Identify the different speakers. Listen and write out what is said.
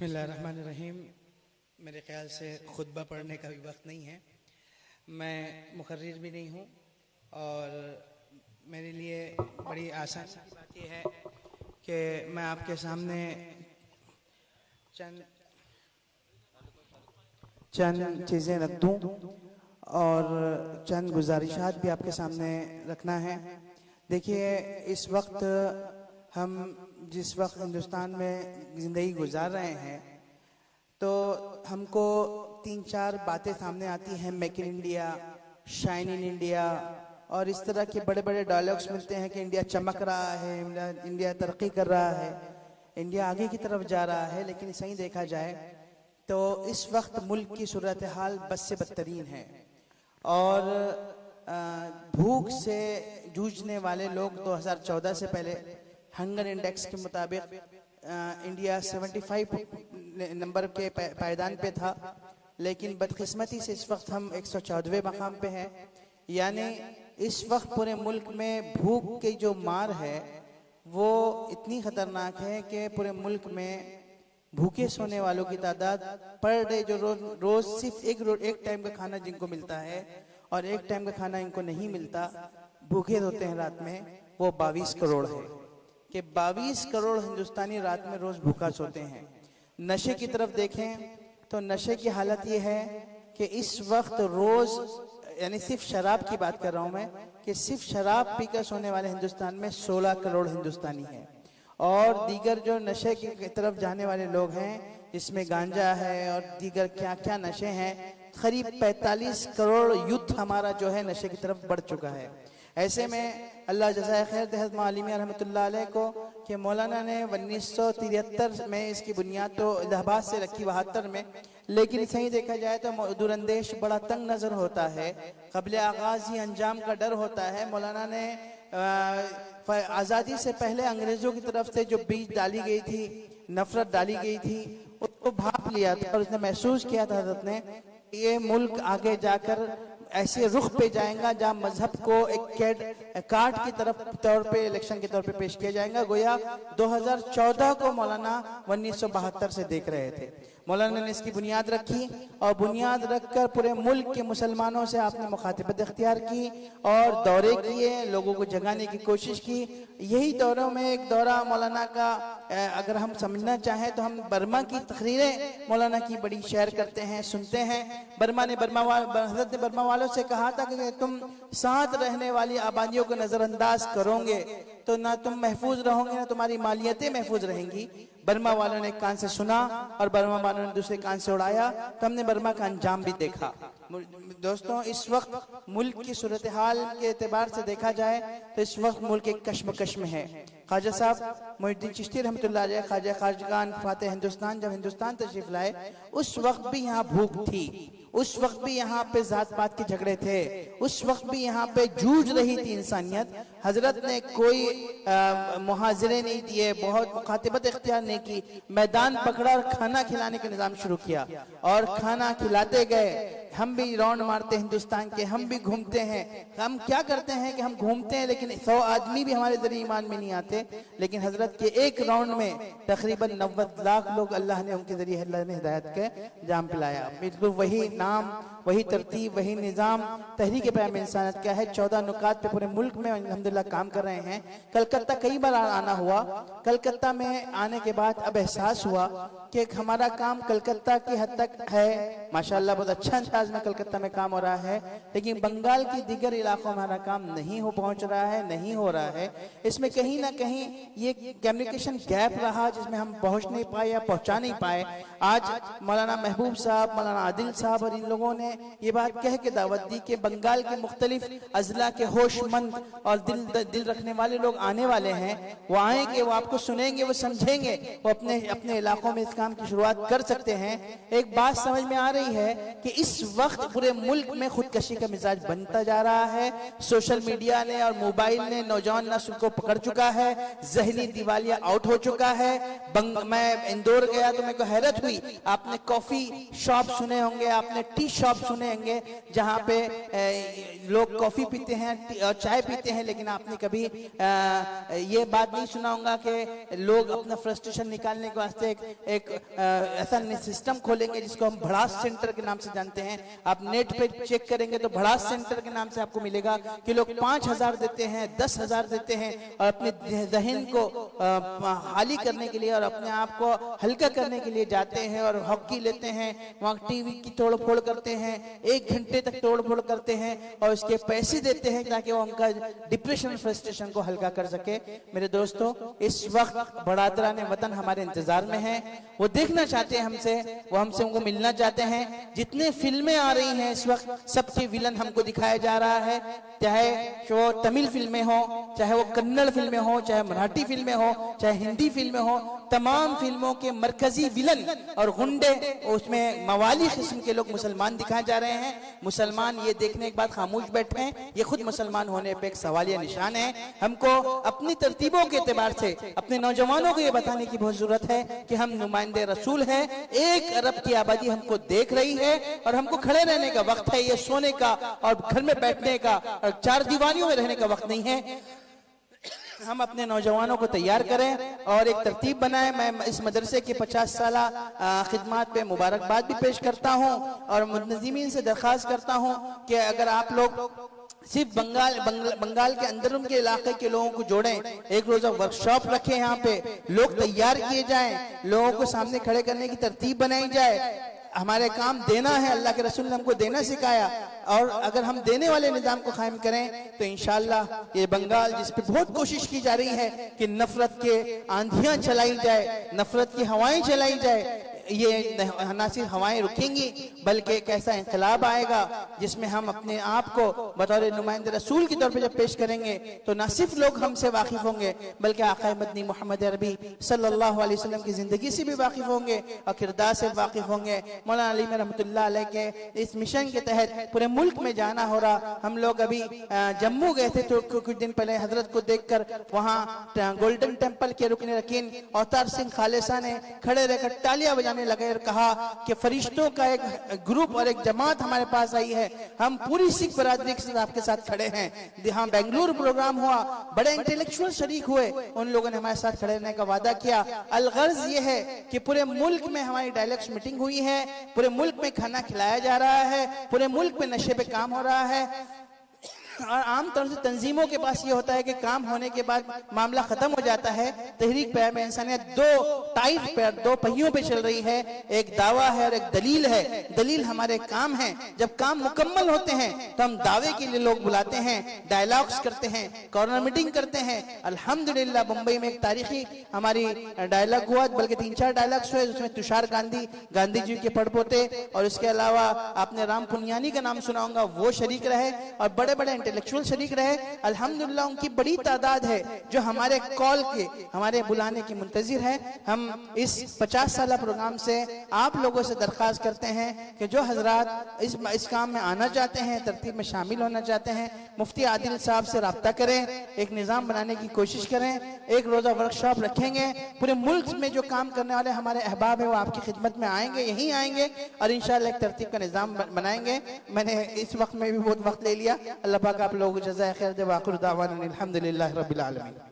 Speaker 1: बिस्मिल्लाहिर्रहमानिर्रहीम। मेरे ख्याल से खुतबा पढ़ने का भी वक्त नहीं है। मैं मुकर्रिर भी नहीं हूँ और मेरे लिए बड़ी आसान की बात यह है कि मैं आपके सामने चंद चीज़ें रख दूँ और चंद गुजारिशात भी आपके सामने रखना है। देखिए, इस वक्त हम जिस वक्त हिंदुस्तान में ज़िंदगी गुजार रहे हैं तो हमको 3-4 बातें सामने आती हैं। Make in India, shine in India और इस तरह के बड़े बड़े डायलॉग्स मिलते हैं कि इंडिया चमक रहा है, इंडिया तरक्की कर रहा है, इंडिया आगे की तरफ जा रहा है। लेकिन सही देखा जाए तो इस वक्त मुल्क की सूरत हाल बद से बदतरीन है और भूख से जूझने वाले लोग 2014 से पहले हंगर इंडेक्स के मुताबिक इंडिया 75 नंबर के पायदान पे था, लेकिन बदकिस्मती से इस वक्त हम 114वें मकाम पे हैं। यानी इस वक्त पूरे मुल्क में भूख की जो मार है वो इतनी ख़तरनाक है कि पूरे मुल्क में भूखे सोने वालों की तादाद पर डे जो रोज सिर्फ एक टाइम का खाना जिनको मिलता है और एक टाइम का खाना इनको नहीं मिलता, भूखे होते हैं रात में, वो 22 करोड़ है कि 22 करोड़ हिंदुस्तानी रात में रोज भूखा सोते हैं। नशे की तरफ देखें तो नशे की हालत ये है कि इस वक्त रोज, यानी सिर्फ शराब की बात कर रहा हूं मैं, कि सिर्फ शराब पीकर सोने वाले हिंदुस्तान में 16 करोड़ हिंदुस्तानी हैं और दीगर जो नशे की तरफ जाने वाले लोग हैं, इसमें गांजा है और दीगर क्या क्या नशे हैं, करीब 45 करोड़ यूथ हमारा जो है नशे की तरफ बढ़ चुका है। ऐसे में अल्लाह जज़ाए खैर दे हज़रत मौलाना रहमतुल्लाह अलैह को कि मौलाना ने 1973 में इसकी बुनियाद तो इलाहाबाद से रखी, 72 में, लेकिन सही देखा जाए तो दूरंदेश बड़ा तंग नज़र होता है, क़ब्ल आगाज़ ही अंजाम का डर होता है। मौलाना ने आज़ादी से पहले अंग्रेज़ों की तरफ से जो बीज डाली गई थी, नफरत डाली गई थी, उसको भाप लिया था और उसने महसूस किया था हज़रत ने, ये मुल्क आगे जाकर ऐसे रुख पे जाएगा जहाँ मजहब को एक कार्ड की तरफ तौर पे, इलेक्शन के तौर पे पेश किया जाएगा। गोया 2014 को मौलाना 1972 से देख रहे थे। मौलाना ने इसकी बुनियाद रखी और बुनियाद रखकर पूरे मुल्क के मुसलमानों से आपने मुखातिबत इख्तियार की और दौरे किए, लोगों को जगाने की कोशिश की। यही दौरों में एक दौरा मौलाना का अगर हम समझना चाहें तो हम बर्मा की तकरीरें मौलाना की बड़ी शेयर करते हैं, सुनते हैं। हज़रत ने बर्मा वालों से कहा था कि तुम साथ रहने वाली आबादियों को नजरअंदाज करोगे तो ना तुम महफूज रहोगे ना तुम्हारी मालियतें महफूज रहेंगी। बर्मा वालों ने एक कान से सुना और बर्मा वालों ने दूसरे कान से उड़ाया, तो हमने बर्मा का अंजाम भी देखा। दोस्तों, इस वक्त मुल्क की सूरत हाल के एतबार से देखा जाए तो इस वक्त मुल्क एक कश्मकश में है। ख्वाजा साहब मोइनुद्दीन चिश्ती रहमतुल्लाह अलैह, ख्वाजा खाजगान फाते हिंदुस्तान जब हिंदुस्तान तशरीफ लाए, उस वक्त भी यहाँ भूख थी, उस वक्त भी यहाँ पे जात पात के झगड़े थे, उस वक्त भी यहाँ पे जूझ रही थी इंसानियत। हजरत ने कोई मुहाजिरे नहीं दिए, बहुत मुखातिबत इख्तियार नहीं की, मैदान पकड़ा और खाना खिलाने का निज़ाम शुरू किया और खाना खिलाते गए। हम भी राउंड मारते हिंदुस्तान के, हम भी घूमते हैं। हम क्या करते हैं कि हम घूमते हैं लेकिन 100 आदमी भी हमारे जरिए ईमान में नहीं आते, लेकिन हजरत के एक राउंड में तकरीबन 90 लाख लोग अल्लाह ने उनके जरिए अल्लाह ने हिदायत के जाम पिलाया। बिल्कुल वही नाम, वही तरतीब, वही निज़ाम तहरीक पैगाम इंसानियत क्या है। 14 नुकात पे पूरे मुल्क में अल्हम्दुलिल्लाह काम कर रहे हैं। कलकत्ता कई बार आना हुआ, कलकत्ता में आने के बाद अब एहसास हुआ कि हमारा काम कलकत्ता की हद तक है, माशाअल्लाह बहुत अच्छा अंदाज में कलकत्ता में काम हो रहा है, लेकिन बंगाल की दीगर इलाकों में हमारा काम नहीं हो पहुंच रहा है, नहीं हो रहा है। इसमें कहीं ना कहीं ये कम्युनिकेशन गैप रहा जिसमें हम पहुंच नहीं पाए या पहुंचा नहीं पाए। आज मौलाना महबूब साहब, मौलाना आदिल साहब और इन लोगों ने ये बात कह के दावत दी कि बंगाल के मुख्तलिफ अजला के होशमंद और दिल रखने वाले लोग आने वाले हैं, वो आएंगे, वो आपको सुनेंगे, वो समझेंगे, वो अपने अपने इलाकों में इस काम की शुरुआत कर सकते हैं। एक बात समझ में आ रही है कि इस वक्त पूरे मुल्क में खुदकशी का मिजाज बनता जा रहा है। सोशल मीडिया ने और मोबाइल ने नौजवान नस्ल को पकड़ चुका है, जहनी दिवालिया आउट हो चुका है। मैं इंदौर गया तो मेरे को हैरत हुई, आपने कॉफी शॉप सुने होंगे, आपने टी शॉप सुने होंगे, जहाँ पे लोग कॉफी पीते हैं और चाय पीते हैं, लेकिन आपने कभी ये बात नहीं सुनाऊंगा कि लोग अपना फ्रस्ट्रेशन निकालने के वास्ते एक ऐसा सिस्टम खोलेंगे जिसको हम भड़ास सेंटर के नाम से जानते हैं। आप नेट पे चेक करेंगे तो भड़ास सेंटर के नाम से आपको मिलेगा कि लोग 5,000 देते हैं, 10,000 देते हैं और अपने जहन को खाली करने के लिए और अपने आप को हल्का करने के लिए जाते हैं और हॉकी लेते हैं, वहाँ टीवी की तोड़ फोड़ करते हैं, 1 घंटे तक तोड़ फोड़ करते हैं और उसके पैसे देते हैं ताकि वो उनका डिप्रेशन फ्रस्ट्रेशन को हल्का कर सके। मेरे दोस्तों, इस वक्त बड़ादरा ने वतन हमारे इंतजार में है, वो देखना चाहते हैं हमसे, वो हमसे उनको मिलना चाहते हैं। जितने फिल्में आ रही हैं इस वक्त, सबके विलन हमको दिखाया जा रहा है, चाहे वो तमिल फिल्में हो, चाहे वो कन्नड़ फिल्में हो, चाहे मराठी फिल्में हो, चाहे हिंदी फिल्में हो, तमाम फिल्मों के मरकजी विलन और गुंडे, उसमें मवाली किस्म के लोग मुसलमान दिखाए जा रहे हैं। मुसलमान ये देखने के बाद खामोश बैठे हैं, ये खुद मुसलमान होने पे एक सवालिया निशान है। हमको अपनी तरतीबों के एतबार से अपने नौजवानों को ये बताने की बहुत जरूरत है कि हम नुमाइंदे रसूल हैं। 1 अरब की आबादी हमको देख रही है और हमको खड़े रहने का वक्त है, ये सोने का और घर में बैठने का और 4 दीवारियों में रहने का वक्त नहीं है। हम अपने नौजवानों को तैयार करें और एक तरतीब बनाएं। मैं इस मदरसे के 50 साला खिदमात पे मुबारकबाद भी पेश करता हूं और मुनज़्ज़िमीन से दरख्वास्त करता हूं कि अगर आप लोग सिर्फ बंगाल के अंदर उनके इलाके के लोगों को जोड़ें, एक रोजा वर्कशॉप रखें, यहाँ पे लोग तैयार किए जाएं, लोगों को सामने खड़े करने की तरतीब बनाई जाए। हमारे काम देना है, अल्लाह के रसूल ने हमको देना सिखाया और अगर हम देने वाले निजाम को कायम करें तो इंशाअल्लाह ये बंगाल, जिस पे बहुत कोशिश की जा रही है कि नफरत के आंधियां चलाई जाए, नफरत की हवाएं चलाई जाए, ये ना सिर्फ हवाएं रुकेंगी बल्कि एक ऐसा इंकलाब आएगा जिसमें हम अपने आप को बतौर नुमाइंदे रसूल के तौर पे जब पेश करेंगे तो ना सिर्फ लोग हमसे वाकिफ होंगे बल्कि आका मदनी मोहम्मद अरबी सल्लल्लाहु अलैहि वसल्लम की जिंदगी से भी वाकिफ होंगे और किरदार से वाकिफ होंगे। मौलाना अली में रहमतुल्लाह अलैह के इस मिशन के तहत पूरे मुल्क में जाना हो रहा। हम लोग अभी जम्मू गए थे तो कुछ दिन पहले हजरत को देखकर वहाँ गोल्डन टेम्पल के रुकने रकीन अवतार सिंह खालिसा ने खड़े रहकर तालियां बजाने लगे और कहा कि फरिश्तों का एक ग्रुप और एक जमात हमारे पास आई है, हम पूरी सिख बरादरी के साथ आपके साथ खड़े हैं। यहाँ बेंगलुरु प्रोग्राम हुआ, बड़े इंटेलेक्चुअल शरीक हुए, उन लोगों ने हमारे साथ खड़े रहने का वादा किया। अलगर्ज ये है कि पूरे मुल्क में हमारी डायलॉग्स मीटिंग हुई है, पूरे मुल्क में खाना खिलाया जा रहा है, पूरे मुल्क में नशे पे काम हो रहा है और आमतौर से तंजीमों के पास ये होता है कि काम होने के बाद मामला खत्म हो जाता है। तहरीक प्यार में इंसानियत 2 पहियों पे चल रही है, एक दावा है और एक दलील है। दलील हमारे काम है, जब काम मुकम्मल होते हैं तो हम दावे के लिए लोग बुलाते हैं, डायलॉग्स करते हैं, कॉर्नर मीटिंग करते हैं। अल्हम्दुलिल्लाह मुंबई में एक तारीखी हमारी डायलॉग हुआ, बल्कि 3-4 डायलॉग्स हुए, जिसमें तुषार गांधी जी के पड़पोते और इसके अलावा आपने राम पुनियानी का नाम सुना होगा, वो शरीक रहे और बड़े बड़े इंटेलेक्चुअल शरीक रहे। अल्हम्दुलिल्लाह उनकी बड़ी तादाद है जो हमारे कॉल के, हमारे बुलाने की मुंतजिर है। हम इस 50 साला प्रोग्राम से आप लोगों से दरख्वास्त करते हैं कि जो हजरात इस काम में आना चाहते हैं, तरतीब में शामिल होना चाहते हैं, मुफ्ती आदिल साहब से राब्ता करें, एक निज़ाम बनाने की कोशिश करें। एक रोजा वर्कशॉप रखेंगे, पूरे मुल्क में जो काम करने वाले हमारे अहबाब है वो आपकी खिदमत में आएंगे, यहीं आएंगे और इंशाअल्लाह एक तरतीब का निज़ाम बनाएंगे। मैंने इस वक्त में भी बहुत वक्त ले लिया। अल्लाह पाक आप लोगों को जज़ाए खैर दे। वाखिर दावाना अल्हम्दुलिल्लाहि रब्बिल आलमीन।